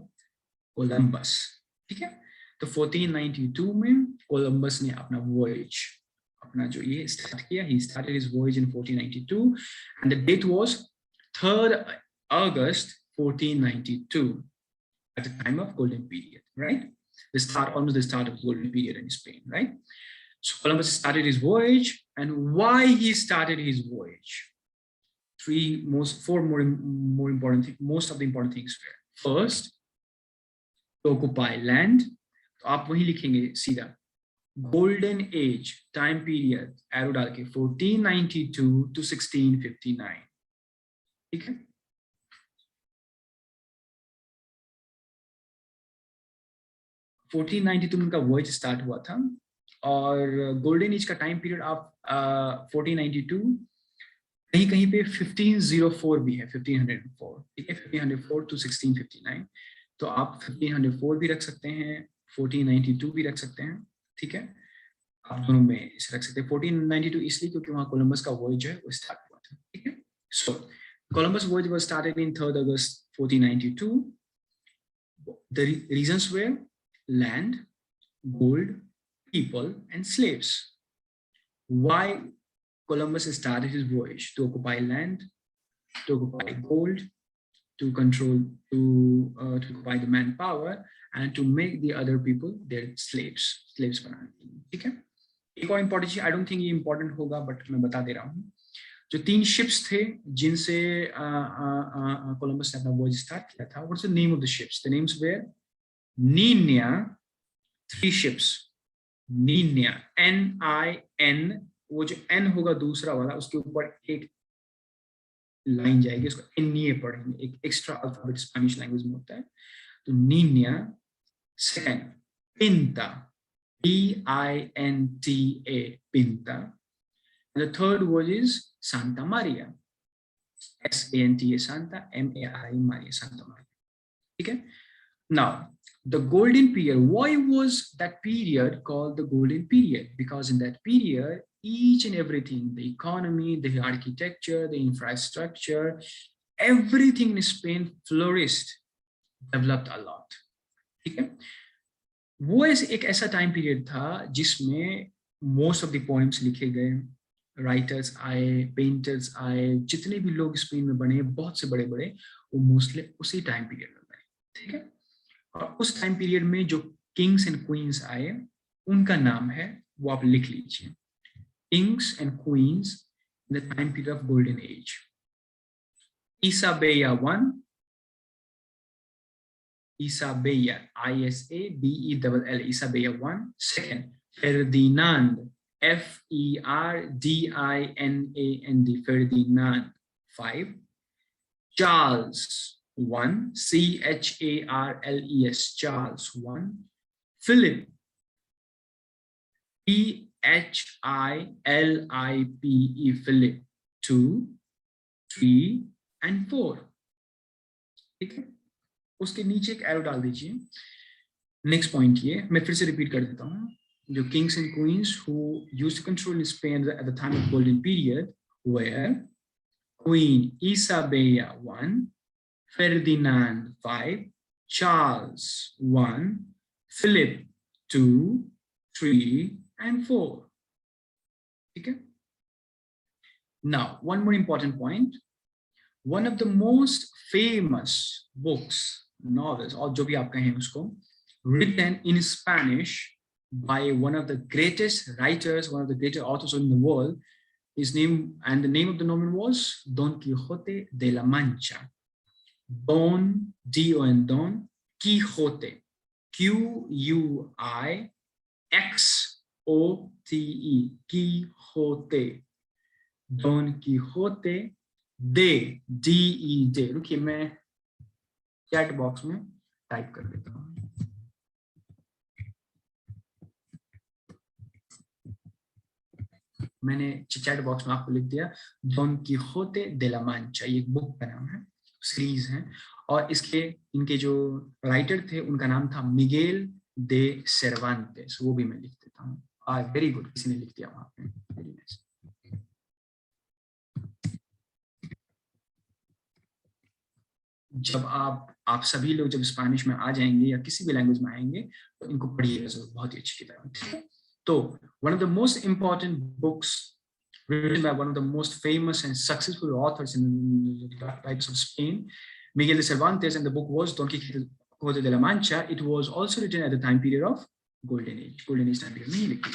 कोलंबस. ठीक है. तो 1492 में कोलंबस ने अपना वॉयज, अपना जो ये स्टार्ट किया, he started his voyage in 1492 and the date was 3rd August 1492 at the time of golden period, right? Almost the start of golden period in Spain, right? So Columbus started his voyage. And why he started his voyage? Four more important things. Most of the important things were, first, to occupy land. तो आप वही लिखेंगे सीधा golden age time period, arrow डाल के 1492 to 1659. ठीक है. uh, 1492 में उनका वॉयज स्टार्ट हुआ था. और गोल्डन एज का टाइम पीरियड आप 1492, कहीं कहीं पे 1504 भी है, 1504. ठीक है, 1504 to 1659. तो आप 1504 भी रख सकते हैं, 1492 भी रख सकते हैं. ठीक है, आप दोनों में इसे रख सकते हैं. 1492 इसलिए क्योंकि वहां कोलंबस का वॉयज है वो स्टार्ट हुआ था. ठीक है. So Columbus voyage was started in 3rd August 1492. The reasons were land, gold, people and slaves. Why Columbus started his voyage? To occupy land, to occupy gold, to control, to occupy the manpower and to make the other people their slaves बनाने. ठीक है. एक और important चीज, I don't think ये important होगा but मैं बता दे रहा हूँ, जो 3 शिप्स थे जिनसे कोलंबस ने अपना वॉयज स्टार्ट किया था, what's the name of the ships? The names were Nina, 3 ships, Nina, NIN, वो जो N होगा दूसरा वाला, उसके ऊपर एक लाइन जाएगी, उसको एनए पढ़ेंगे, एक एक्स्ट्रा अल्फाबेट स्पेनिश लैंग्वेज में होता है, तो Niña. Second Pinta, PINTA, Pinta. The third word is Santa Maria, SANTA, Santa, MARI, Maria, Santa Maria. Okay. Now, the golden period. Why was that period called the golden period? Because in that period, each and everything, the economy, the architecture, the infrastructure, everything in Spain flourished, developed a lot. ठीक है, वो एक ऐसा time period था जिसमें most of the poems लिखे गए, writers आए, पेंटर्स आए, जितने भी लोग स्पेन में बने बहुत से बड़े बड़े, वो मोस्टली उसी टाइम पीरियड में बने। ठीक है, और उस टाइम पीरियड में जो किंग्स एंड क्वींस आए उनका नाम है, वो आप लिख लीजिए, Kings and queen's in the time period of golden age. Isabella I, Isabella, ISABELL, Isabella I. Second, Ferdinand, FERDINAND, Ferdinand 5. Charles I, CHARLES, Charles I. Philip, PHILIPE, Philip 2, 3 and 4. ठीक है, उसके नीचे एक एरो डाल दीजिए। नेक्स्ट पॉइंट ये मैं फिर से रिपीट कर देता हूँ, जो kings and queens who used to control in Spain at the time of golden period where queen Isabella I, Ferdinand 5, Charles I, Philip 2, 3 and 4. ठीक है, now one more important point. One of the most famous books, novels, or जो भी आप कहें उसको, written in Spanish by one of the greatest writers, one of the greatest authors in the world, his name, and the name of the novel was Don Quixote de la Mancha. Don, D-O-N, Don Quixote, QUIXOTE, Quixote, Don Quixote de, DE, रुकिए मैं chat box में type कर देता हूँ। मैंने chat box में आपको लिख दिया, डॉन कीहोते दे ला मांचा, ये एक बुक का नाम है, सीरीज है, और इसके इनके जो राइटर थे उनका नाम था मिगेल दे सेरवांतेस, वो भी मैं लिख देता हूँ। वेरी गुड, किसी ने लिख दिया वहां पे, वेरी नाइस। जब आप सभी लोग जब स्पेनिश में आ जाएंगे या किसी भी लैंग्वेज में आएंगे तो इनको पढ़िएगा जरूर, बहुत ही अच्छी किताब है। तो one of the most important books written by one of the most famous and successful authors in the types of Spain, Miguel de Cervantes, and the book was Don Quixote de la Mancha. It was also written at the time period of Golden Age. Golden Age time period नहीं लिखी।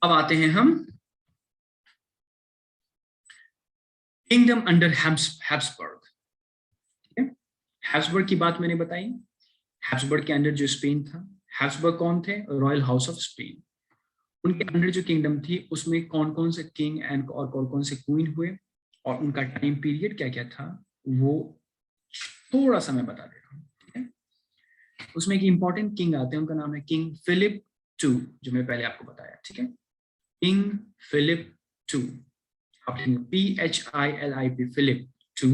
अब आते हैं हम kingdom under Habsburg. Habsburg की बात मैंने बताई, हैब्सबर्ग के अंडर जो स्पेन था, हैब्सबर्ग कौन थे? Royal house of Spain. उनके अंडर जो किंगडम थी उसमें कौन कौन से किंग एंड और कौन कौन से क्वीन हुए और उनका टाइम पीरियड क्या क्या था, वो थोड़ा सा मैं बता दे रहा हूँ। ठीक है, उसमें एक इंपॉर्टेंट किंग आते हैं, उनका नाम है किंग फिलिप II, जो मैं पहले आपको बताया। ठीक है, king Philip II, PHILIP, Philip II,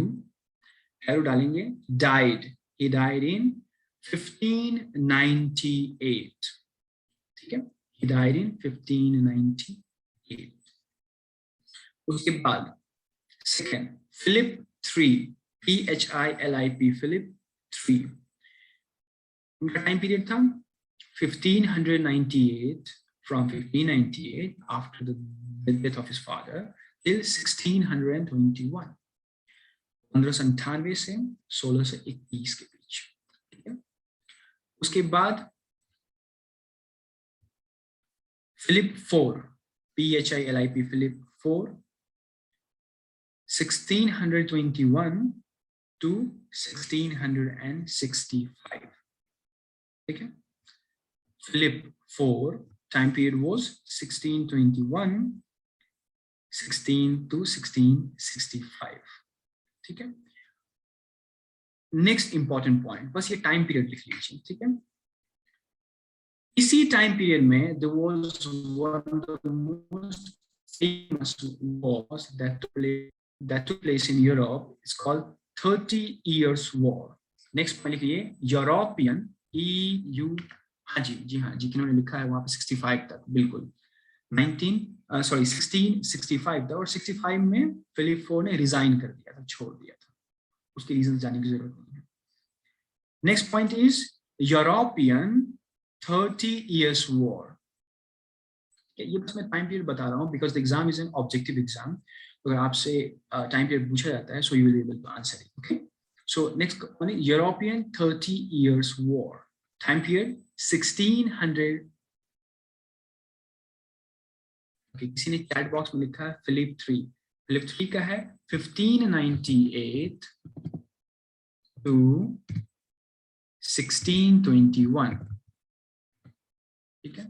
arrow डालेंगे, died, he died in 1598। ठीक है, he died in 1598। उसके बाद second Philip III, PHILIP, Philip III, उनका टाइम पीरियड था 1598, from 1598 after the death of his father till 1621, 1598 से 1621 के बीच। ठीक है, उसके बाद Philip IV, Philip, Philip IV, 1621 to 1665. Okay, Philip IV time period was 1621 16 to 1665. ठीक है, नेक्स्ट इंपॉर्टेंट पॉइंट, बस ये टाइम पीरियड लिख लीजिए, ठीक है। इसी टाइम पीरियड में there was one of the most famous wars that took place in Europe. It's called 30 Years War. Next point लिखिए, यूरोपियन EU, हाँ जी हाँ जी, किन्होंने लिखा है वहां पे 65 तक, बिल्कुल 1665 था, और 65 में फिलिप IV ने रिजाइन कर दिया था, छोड़ दिया था, उसके रीजन जानने की जरूरत नहीं है। Next point is European 30 Years War. ये बस मैं टाइम पीरियड बता रहा हूँ because the exam is an objective exam, तो अगर आपसे टाइम पीरियड पूछा जाता है so you will be able to answer it. Okay, so next European 30 Years War, time period 1600। किसी ने चैट बॉक्स में लिखा है फिलिप III का है 1598 to 1621, ठीक है,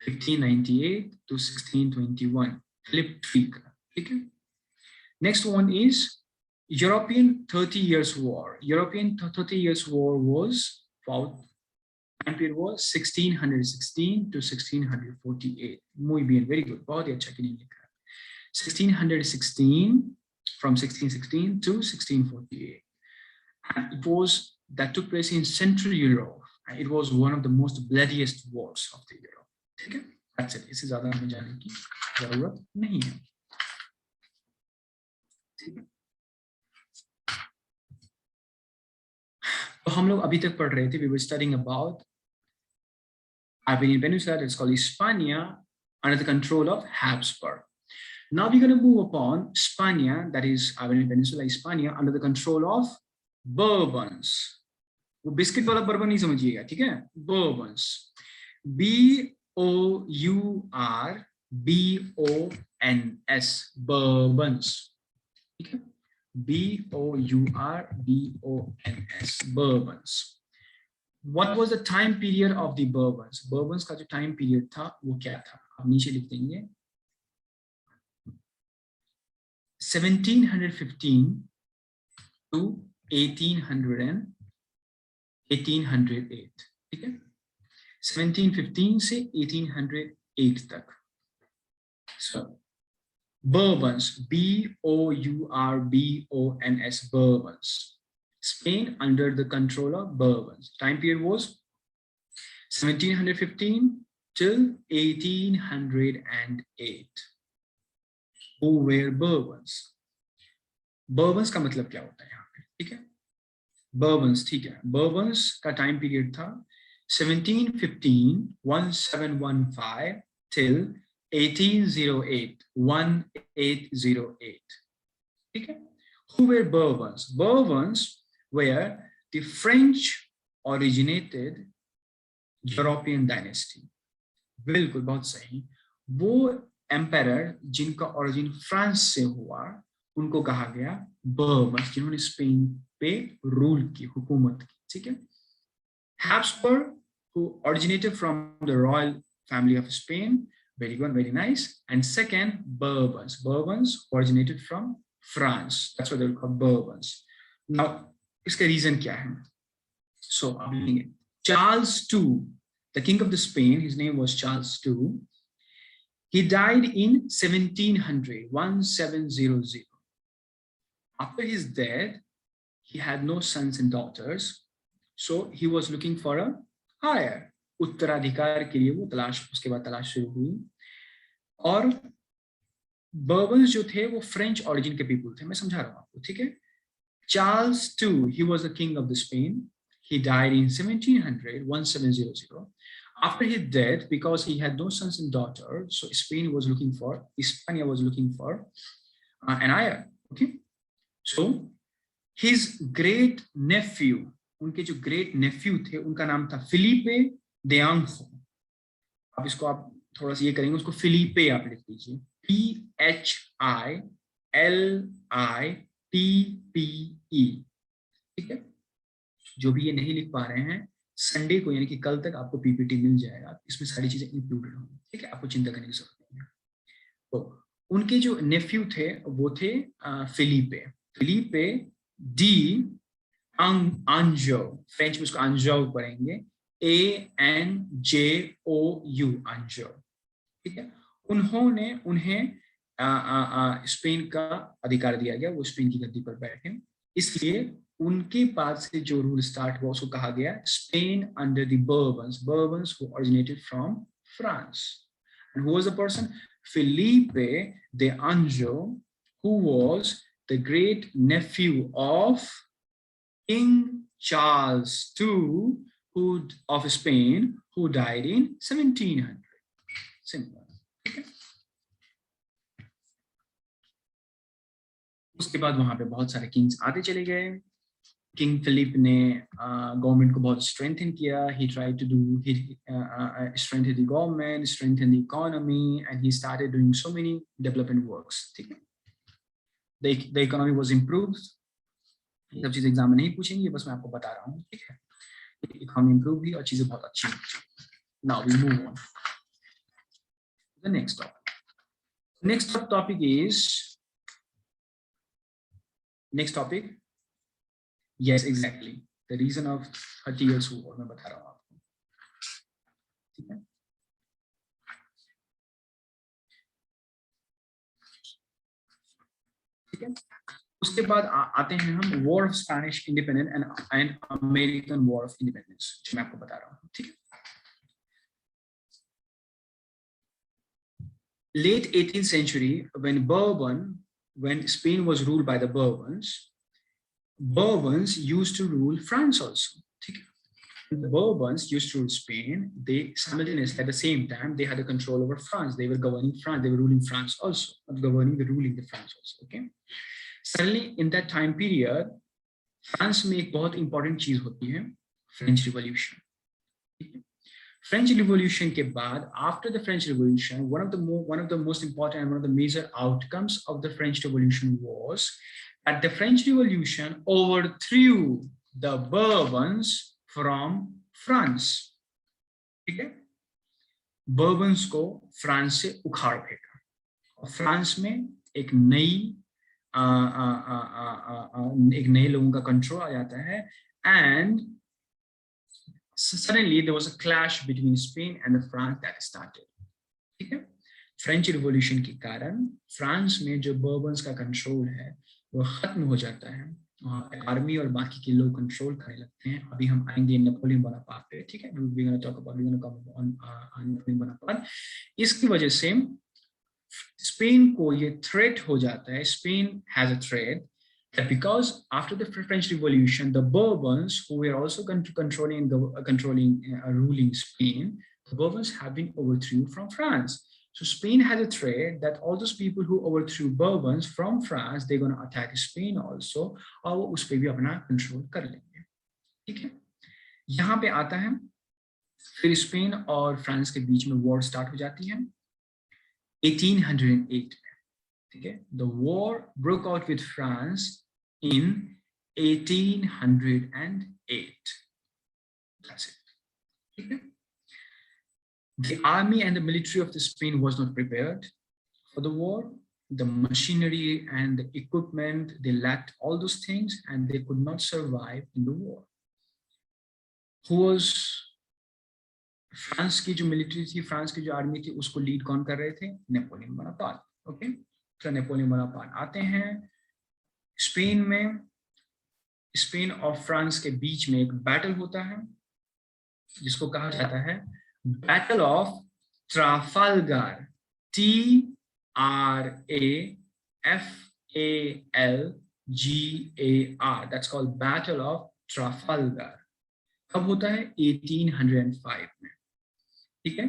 1598 to 1621 फिलिप III का, ठीक है। Next one is European 30 Years War. European 30 Years War was fought, time period was 1616 to 1648. Muy bien, very good, बहुत ही अच्छा कि नहीं लिखा है। 1616 from 1616 to 1648. And it was that took place in Central Europe. And it was one of the most bloodiest wars of the Europe. ठीक है, that's it. इससे ज्यादा हमें जानने की जरूरत नहीं है, ठीक है। तो हम लोग अभी तक पढ़ रहे थे, we were studying about Iberian Peninsula, that's called Hispania, under the control of Habsburg. Now we're going to move upon Hispania, that is Iberian Peninsula, Hispania, under the control of Bourbons. वो biscuit वाला bourbon नहीं समझिएगा, ठीक है, Bourbons, BOURBONS, Bourbons, ठीक है, BOURBONS, Bourbons. What was the time period of the Bourbons? Bourbons का जो टाइम पीरियड था वो क्या था, आप नीचे लिख देंगे 1715 to 1808, ठीक है, 1715 से 1808 तक। So Bourbons, BOURBONS, Bourbons, Spain under the control of Bourbons. Time period was 1715 till 1808. Who were Bourbons? Bourbons का मतलब क्या होता है यहाँ पे, ठीक है, Bourbons, ठीक है, Bourbons का टाइम पीरियड था 1715 till 1808, ठीक है। Who were Bourbons? Bourbons were the French originated European dynasty. बिल्कुल, बहुत सही, वो एम्पायर जिनका ओरिजिन फ्रांस से हुआ उनको कहा गया बर्बन्स, जिन्होंने स्पेन पे रूल की, हुकूमत की, ठीक है। Habsburg, who originated from the royal family of Spain, very good, very nice. And second, Bourbons originated from France, that's why they're called Bourbons. Now इसका रीजन क्या है, so अब लेंगे Charles II, the king of the Spain, his name was Charles II. He died in 1700. After his death, he had no sons and daughters, so he was looking for a heir. उत्तराधिकार के लिए वो उसके बाद तलाश शुरू हुई। और बर्बन्स जो थे वो फ्रेंच ऑरिजिन के पीपल थे, मैं समझा रहा हूँ आपको, ठीक है। Charles II, he was the king of the Spain. He died in 1700. After his death, because he had no sons and daughters, so Hispania was looking for an heir. Okay, so his great nephew, उनके जो great nephew थे, उनका नाम था Felipe de Anjou. आप इसको आप थोड़ा सा ये करेंगे, उसको फिलिपे आप लिख दीजिए, PHILITPE, ठीक है। जो भी ये नहीं लिख पा रहे हैं, संडे को यानी कि कल तक आपको पीपीटी मिल जाएगा, इसमें सारी चीजें इंक्लूडेड होंगी, ठीक है, आपको चिंता करने की जरूरत नहीं है। तो उनके जो नेफ्यू थे वो थे फिलिपे डी अंजो, फ्रेंच में उसको अंजो पढ़ेंगे, ANJOU, अंजो, ठीक है। उन्हें स्पेन का अधिकार दिया गया, वो स्पेन की गद्दी पर बैठे, इसलिए उनके पास से जो रूल स्टार्ट हुआ उसको कहा गया Spain under the Bourbons who originated from France. And who was the person? Felipe de Anjou, who was the great nephew of King Charles II of Spain, who died in 1700. Simple. उसके बाद वहां पे बहुत सारे Kings आते चले गए। King Philip ने गवर्नमेंट को बहुत स्ट्रेंथन किया। He tried to do strengthen the government, strengthen the economy, and he started doing so many development works, ठीक है। The economy was improved. सब चीजें एग्जाम में नहीं पूछेंगे, बस मैं आपको बता रहा हूँ, ठीक है। इकोनॉमी इंप्रूव हुई और चीजें बहुत अच्छी हुई। Now we move on. The next topic. Next topic is next topic. Yes, exactly. The reason of 30 years war मैं बता रहा हूँ आपको, ठीक है। ठीक है, उसके बाद आते हैं हम war of Spanish independence and American war of independence, जो मैं आपको बता रहा हूँ, ठीक है। Late 18th century, when Spain was ruled by the Bourbons used to rule France also. The Bourbons used to rule Spain. They simultaneously, at the same time, they had a control over France. They were governing France. They were ruling France also, not governing the ruling the France also. Okay. Suddenly, in that time period, France में एक बहुत important चीज होती है, French Revolution. French Revolution के बाद, after the French Revolution, one of the most important and one of the major outcomes of the French Revolution was that the French Revolution overthrew the Bourbons from France. ठीक है, Bourbons को France से उखाड़ फेंका और France में एक नए लोगों का कंट्रोल आ जाता है, and suddenly there was a clash between Spain and the France that started. ठीक है, फ्रेंच रिवॉल्यूशन के कारण फ्रांस में जो बर्बन्स का कंट्रोल है वो खत्म हो जाता है, आर्मी और बाकी के लोग कंट्रोल करने लगते हैं। अभी हम आएंगे नेपोलियन बोनापार्ट पे, ठीक है, we're going to talk about Napoleon Bonaparte. इसकी वजह से स्पेन को ये थ्रेट हो जाता है, Spain has a threat that because after the French Revolution, the Bourbons, who were also ruling Spain, the Bourbons have been overthrown from France. So Spain has a threat that all those people who overthrew Bourbons from France, they're going to attack Spain also, और वो उस पे भी अपना control कर लेंगे, ठीक है। यहाँ पे आता है फिर स्पेन और फ्रांस के बीच में वॉर स्टार्ट हो जाती है 1808 में, ठीक है। The war broke out with France in 1808. That's it. ठीक है। The army and the military of the Spain was not prepared for the war. The machinery and the equipment, they lacked all those things and they could not survive in the war. Who was France की जो military थी, France की जो army थी, उसको lead कौन कर रहे थे? Napoleon Bonaparte. ओके, तो नेपोलियन बोनापार्ट आते हैं स्पेन में। स्पेन और फ्रांस के बीच में एक बैटल होता है जिसको कहा जाता है battle of Trafalgar, TRAFALGAR, that's called battle of Trafalgar. कब होता है? 1805 में, ठीक है।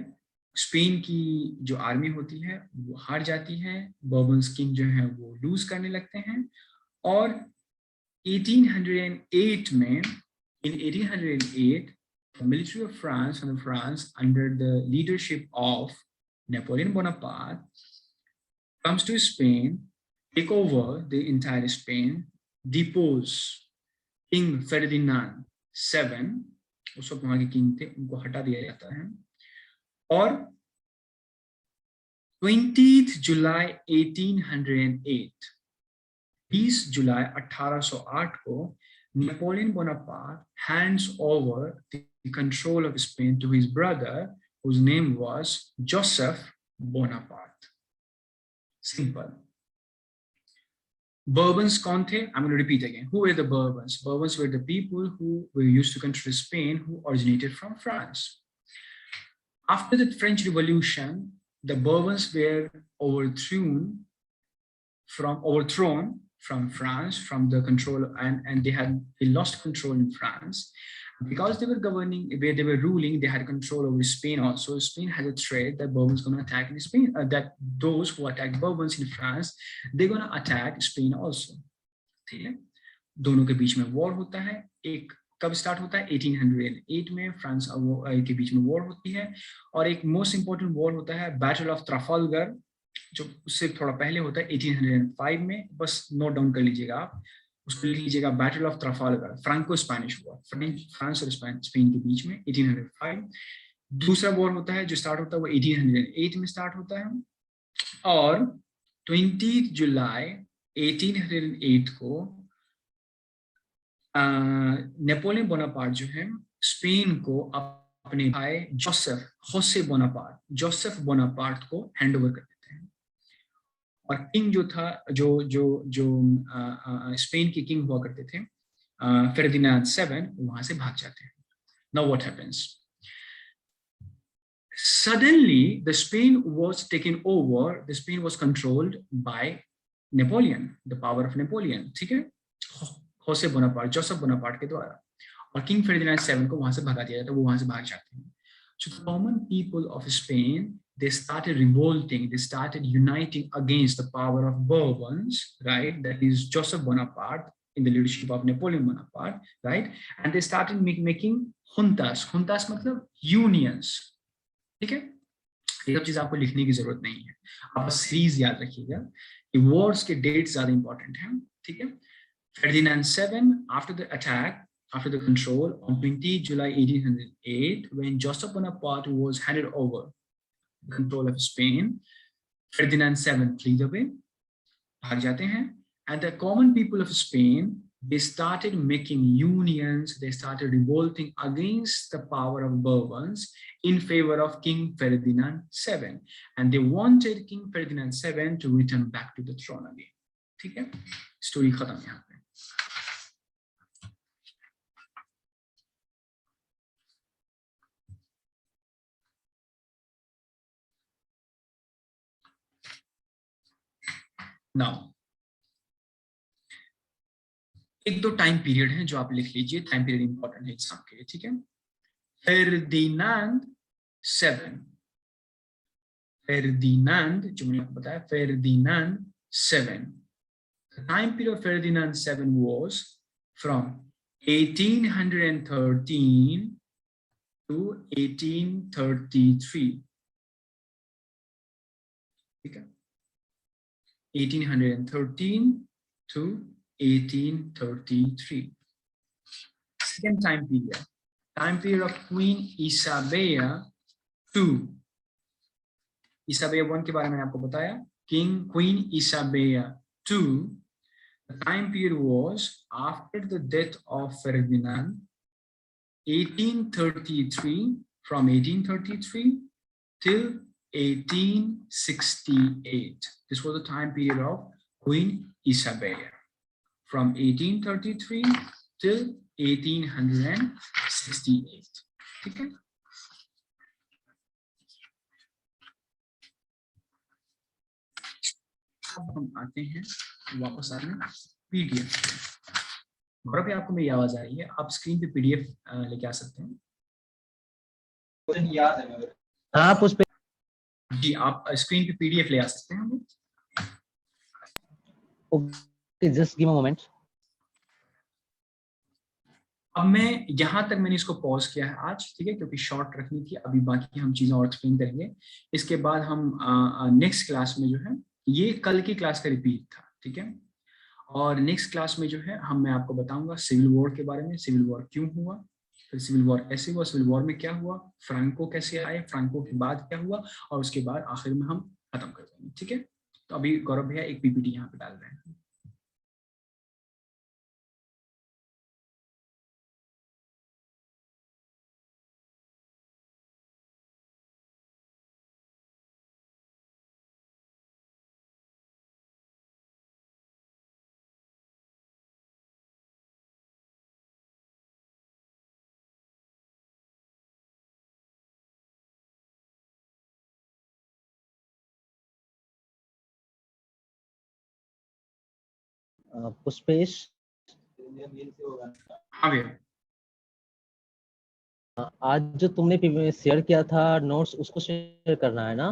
स्पेन की जो आर्मी होती है वो हार जाती है, बर्बन्स किंग जो है वो लूज करने लगते हैं, और 1808 में, इन 1808 the military of France and France under the leadership of Napoleon Bonaparte comes to Spain, take over the entire Spain, depose King Ferdinand VII, उस वक्त वहां के किंग थे, उनको हटा दिया जाता है, और 20th July 1808, 20 जुलाई 1808 को Napoleon Bonaparte hands over the control of Spain to his brother, whose name was Joseph Bonaparte. Simple. Bourbons कौन थे? I'm going to repeat again. Who were the Bourbons? Bourbons were the people who were used to control Spain, who originated from France. After the French Revolution, the Bourbons were overthrown from France, from the control, and they lost control in France. Because they were governing, where they were ruling, they had control over Spain also. Spain had a threat that Bourbons going to attack in Spain, that those who attacked Bourbons in France, they're going to attack Spain also. ठीक है? दोनों के बीच में war होता है. एक कब स्टार्ट होता है? 1808 में फ्रांस के बीच में वॉर होती है. और एक मोस्ट इंपॉर्टेंट वॉर होता है बैटल ऑफ ट्राफालगर, जो उससे थोड़ा पहले होता है 1805 में. बस नोट डाउन कर लीजिएगा आप, उसको लिख लीजिएगा, battle of Trafalgar, Franco Spanish war, France और स्पेन के बीच में 1805. दूसरा वॉर होता है जो स्टार्ट होता है वो 1808 में स्टार्ट होता है. और 20 जुलाई 1808 को नेपोलियन बोनापार्ट जो है स्पेन को अपने भाई जोसेफ बोनापार्ट को हैंड ओवर कर देते हैं. और किंग जो था, जो स्पेन के किंग हुआ करते थे, फेर्डिनांड 7, वहां से भाग जाते हैं. Now what happens? Suddenly the Spain was taken over, the Spain was controlled by Napoleon, the power of Napoleon. ठीक है? जोसेफ बोनापार्ट के द्वारा. और किंग फेर्डिनांड 7 को वहां से भगा दिया जाता है, वो वहां से भाग जाते हैं. So the common people of Spain, they started revolting, they started uniting against the power of Bourbons, right? That is Joseph Bonaparte in the leadership of Napoleon Bonaparte, right? And they started making juntas. Juntas मतलब unions. ठीक है? ये सब चीज आपको लिखने की जरूरत नहीं है, आप सीरीज याद रखिएगा कि वॉर्स के डेट्स ज्यादा इंपॉर्टेंट हैं. ठीक है? Ferdinand 7, after the attack, after the control, on 20 July 1808, when Joseph Bonaparte was handed over the control of Spain, Ferdinand 7 flees away, भाग जाते हैं, and the common people of Spain, they started making unions, they started revolting against the power of Bourbons in favor of King Ferdinand 7, and they wanted King Ferdinand 7 to return back to the throne again. ठीक है? Story खत्म यहाँ पे. Now, एक दो time period हैं जो आप लिख लीजिए, टाइम पीरियड इंपॉर्टेंट है एग्जाम के लिए. ठीक है? फेर्डिनांड 7, फेर्डिनांड जो मैंने आपको बताया, फेर्डिनांड 7. The time period of Ferdinand 7 was from 1813 to 1833. ठीक है? 1813 to 1833. Second time period of Queen Isabella II. Isabella 1 के बारे में आपको बताया. Queen Isabella II. The time period was after the death of Ferdinand, 1833, from 1833 till 1868. This was the time period of Queen Isabella, from 1833 till 1868. ठीक है? अब हम आते हैं वापस आने पीडीएफ. गौरव, आपको मेरी आवाज आ रही है? आप स्क्रीन पे पीडीएफ लेके आ सकते हैं. याद है आप उस पे जी, आप स्क्रीन पे पीडीएफ ले आ सकते हैं. Okay, just give a moment. अब मैं यहाँ तक मैंने इसको पॉज किया है आज, ठीक है, क्योंकि शॉर्ट रखनी थी, अभी बाकी हम चीजें और एक्सप्लेन करेंगे। इसके बाद हम नेक्स्ट क्लास में जो है, ये कल की क्लास का रिपीट था, ठीक है, और नेक्स्ट क्लास में जो है मैं आपको बताऊंगा सिविल वॉर के बारे में, सिविल वॉर क्यों हुआ, फिर सिविल वॉर ऐसे हुआ, सिविल वॉर में क्या हुआ, फ्रांको कैसे आए, फ्रांको के बाद क्या हुआ, और उसके बाद आखिर में हम खत्म कर देंगे, ठीक है। तो अभी गौरव भैया एक पीपीटी यहाँ पे डाल रहे हैं। पुष्पेश, हाँ भैया, आज जो तुमने शेयर किया था नोट्स, उसको शेयर करना है ना?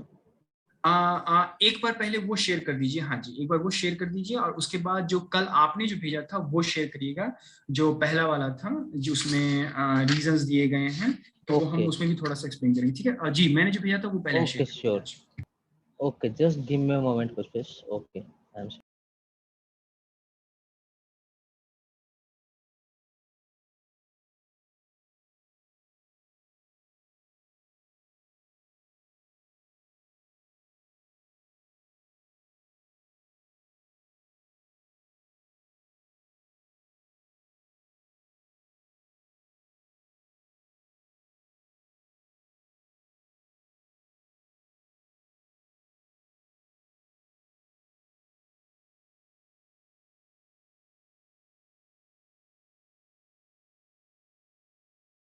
एक बार पहले वो शेयर कर दीजिए, हाँ जी, एक बार वो शेयर कर दीजिए, और उसके बाद जो कल आपने जो भेजा था वो शेयर करिएगा, जो पहला वाला था, जो उसमें रीजंस दिए गए हैं, तो वो हम उसमें भी थोड़ा सा एक्सप्लेन करेंगे, ठीक है जी, मैंने जो भेजा था वो पहले share sure. Okay, just give me a moment Pushpesh. Okay.